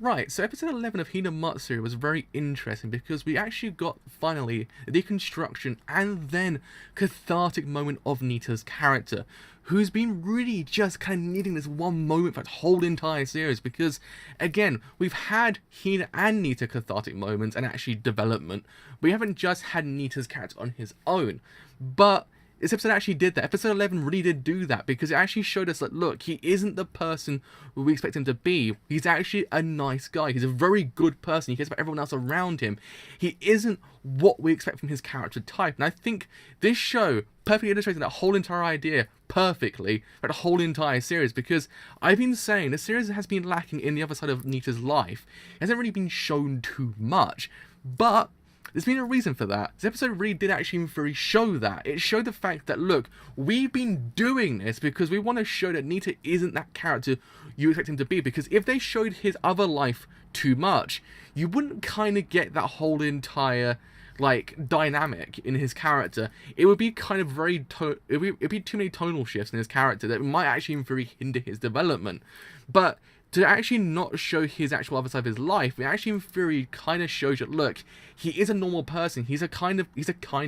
Right, so episode 11 of Hinamatsuri was very interesting because we actually got, finally, the deconstruction and then cathartic moment of Nitta's character, who's been really just kind of needing this one moment for the whole entire series because, again, we've had Hina and Nitta cathartic moments and actually development, but we haven't just had Nitta's character on his own, but this episode actually did that. Episode 11 really did do that because it actually showed us that, look, he isn't the person who we expect him to be. He's actually a nice guy. He's a very good person. He cares about everyone else around him. He isn't what we expect from his character type. And I think this show perfectly illustrated that whole entire idea perfectly for the whole entire series, because I've been saying the series has been lacking in the other side of Nitta's life. It hasn't really been shown too much, but there's been a reason for that. This episode really did actually in theory show that. It showed the fact that, look, we've been doing this because we want to show that Nitta isn't that character you expect him to be. Because if they showed his other life too much, you wouldn't kind of get that whole entire, like, dynamic in his character. It would be kind of very, it'd be too many tonal shifts in his character that might actually in theory hinder his development. But to actually not show his actual other side of his life, it actually in theory kind of shows that, look, he is a normal person. He's a kind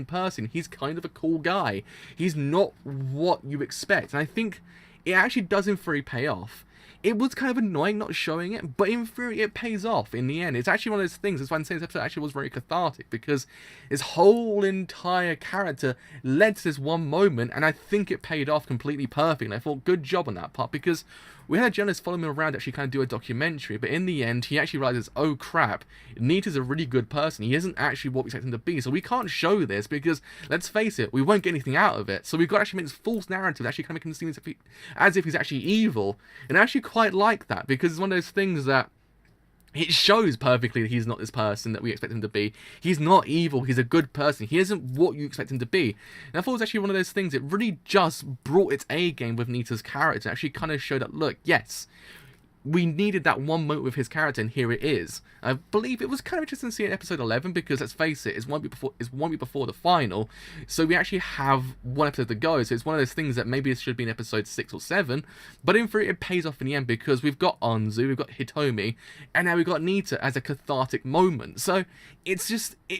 person. He's kind of a cool guy. He's not what you expect. And I think it actually does in theory pay off. It was kind of annoying not showing it, but in theory it pays off in the end. It's actually one of those things, that's why I'm saying this episode actually was very cathartic, because his whole entire character led to this one moment, and I think it paid off completely perfect, and I thought, good job on that part, because we had a journalist follow him around to actually kind of do a documentary, but in the end, he actually realizes, oh crap, Nitta's a really good person. He isn't actually what we expect him to be, so we can't show this, because, let's face it, we won't get anything out of it. So we've got to actually make this false narrative that actually kind of makes him seem as if he's actually evil, and I actually quite like that, because it's one of those things that it shows perfectly that he's not this person that we expect him to be. He's not evil, he's a good person. He isn't what you expect him to be. And I thought it was actually one of those things, it really just brought its A game with Nitta's character. It actually kind of showed that, look, yes, we needed that one moment with his character, and here it is. I believe it was kind of interesting to see in episode 11, because let's face it, it's one week before the final, so we actually have one episode to go, so it's one of those things that maybe it should be in episode 6 or 7, but in theory it pays off in the end, because we've got Anzu, we've got Hitomi, and now we've got Nitta as a cathartic moment, so it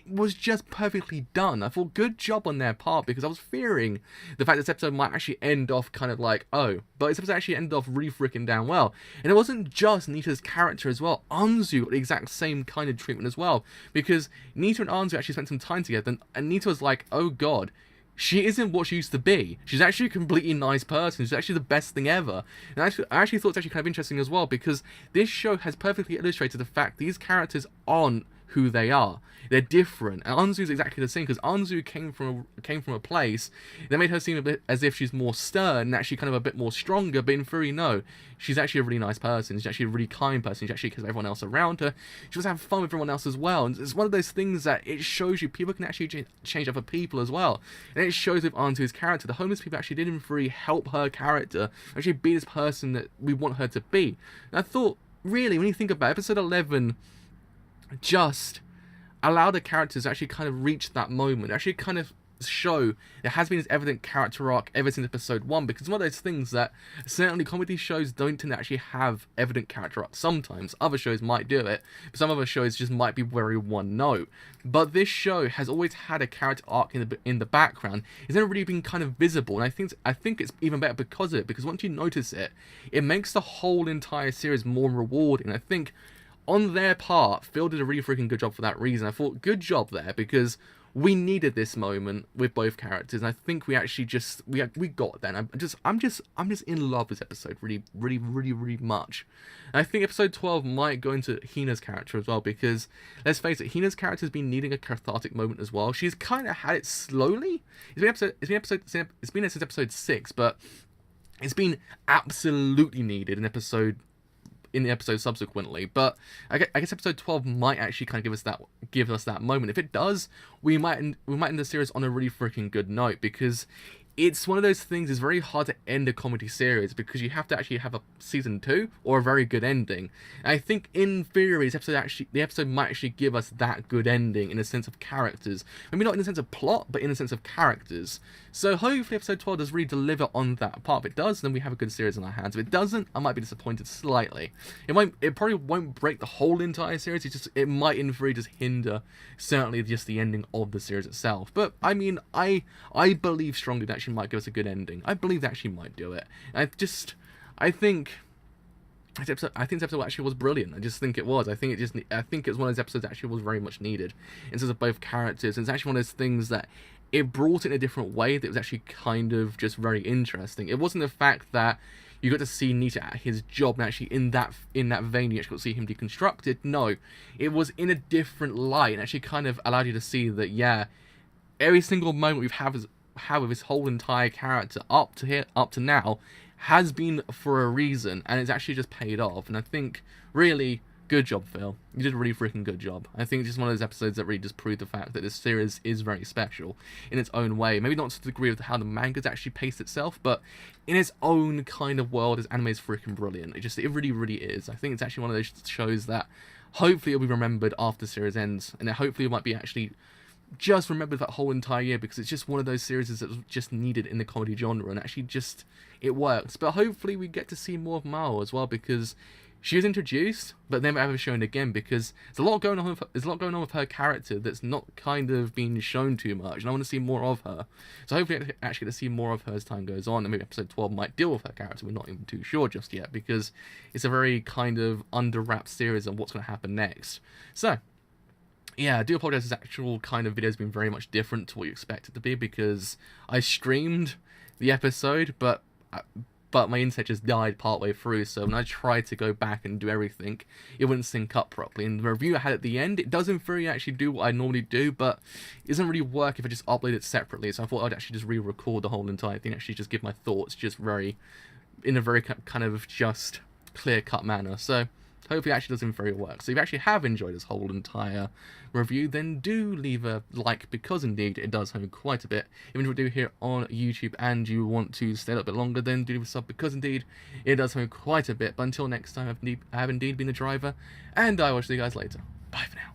was just perfectly done. I thought, good job on their part, because I was fearing the fact this episode might actually end off kind of like, oh, but this episode actually ended off really freaking damn well, and it wasn't just Nitta's character as well. Anzu got the exact same kind of treatment as well, because Nitta and Anzu actually spent some time together, and Nitta was like, oh god, she isn't what she used to be. She's actually a completely nice person. She's actually the best thing ever. And I actually thought it's actually kind of interesting as well, because this show has perfectly illustrated the fact these characters aren't who they are. They're different, and Anzu's exactly the same, because Anzu came from a place that made her seem a bit as if she's more stern and actually kind of a bit more stronger, but in theory, no, she's actually a really nice person. She's actually a really kind person. She actually cares about everyone else around her. She wants to have fun with everyone else as well, and it's one of those things that it shows you people can actually change other people as well, and it shows with Anzu's character. The homeless people actually did in theory help her character actually be this person that we want her to be. And I thought, really, when you think about it, episode 11 just allow the characters to actually kind of reach that moment, actually kind of show there has been this evident character arc ever since episode 1, because it's one of those things that certainly comedy shows don't tend to actually have evident character arcs. Sometimes other shows might do it, but some other shows just might be very one note, but this show has always had a character arc in the background. It's never really been kind of visible, and I think it's even better because of it, because once you notice it, it makes the whole entire series more rewarding. I think on their part, Phil did a really freaking good job for that reason. I thought, good job there, because we needed this moment with both characters, and I think we actually we got that. And I'm just in love with this episode really much. And I think episode 12 might go into Hina's character as well, because let's face it, Hina's character has been needing a cathartic moment as well. She's kind of had it slowly. It's been since episode 6, but it's been absolutely needed in the episode subsequently, but I guess episode 12 might actually kind of give us that moment. If it does, we might end the series on a really freaking good note, because it's one of those things, it's very hard to end a comedy series because you have to actually have a season 2 or a very good ending. And I think in theory the episode might actually give us that good ending in a sense of characters. Maybe not in the sense of plot, but in the sense of characters. So hopefully episode 12 does really deliver on that part. If it does, then we have a good series in our hands. If it doesn't, I might be disappointed slightly. It probably won't break the whole entire series, it might in theory just hinder certainly just the ending of the series itself. But I mean, I believe strongly that she might give us a good ending. I believe that she might do it. I think this episode actually was brilliant. I just think it was. I think it's one of those episodes that actually was very much needed in terms of both characters. And it's actually one of those things that it brought it in a different way that was actually kind of just very interesting. It wasn't the fact that you got to see Nitta at his job and actually in that vein you actually got to see him deconstructed. No, it was in a different light and actually kind of allowed you to see that, yeah, every single moment we've had with his whole entire character up to now has been for a reason, and it's actually just paid off. And I think, really, good job, Phil. You did a really freaking good job. I think it's just one of those episodes that really just proved the fact that this series is very special in its own way. Maybe not to the degree of how the manga's actually paced itself, but in its own kind of world, this anime is freaking brilliant. It really, really is. I think it's actually one of those shows that hopefully it'll be remembered after the series ends, and hopefully it might be actually just remembered that whole entire year, because it's just one of those series that was just needed in the comedy genre, and actually just, it works. But hopefully we get to see more of Mao as well, because she was introduced, but never ever shown again, because there's a lot going on with her character that's not kind of being shown too much, and I want to see more of her. So hopefully I actually get to see more of her as time goes on, and maybe episode 12 might deal with her character. We're not even too sure just yet, because it's a very kind of under wraps series on what's going to happen next. So yeah, I do apologize, this actual kind of video has been very much different to what you expect it to be, because I streamed the episode, but my internet just died partway through, so when I tried to go back and do everything, it wouldn't sync up properly. And the review I had at the end, it does in theory actually do what I normally do, but it doesn't really work if I just upload it separately, so I thought I'd actually just re-record the whole entire thing, actually just give my thoughts in a very kind of just clear-cut manner. So hopefully it actually does in theory work. So if you actually have enjoyed this whole entire review, then do leave a like, because indeed it does help quite a bit. Even if you do here on YouTube and you want to stay a little bit longer, then do leave a sub, because indeed it does help quite a bit. But until next time, I have indeed been the driver, and I will see you guys later. Bye for now.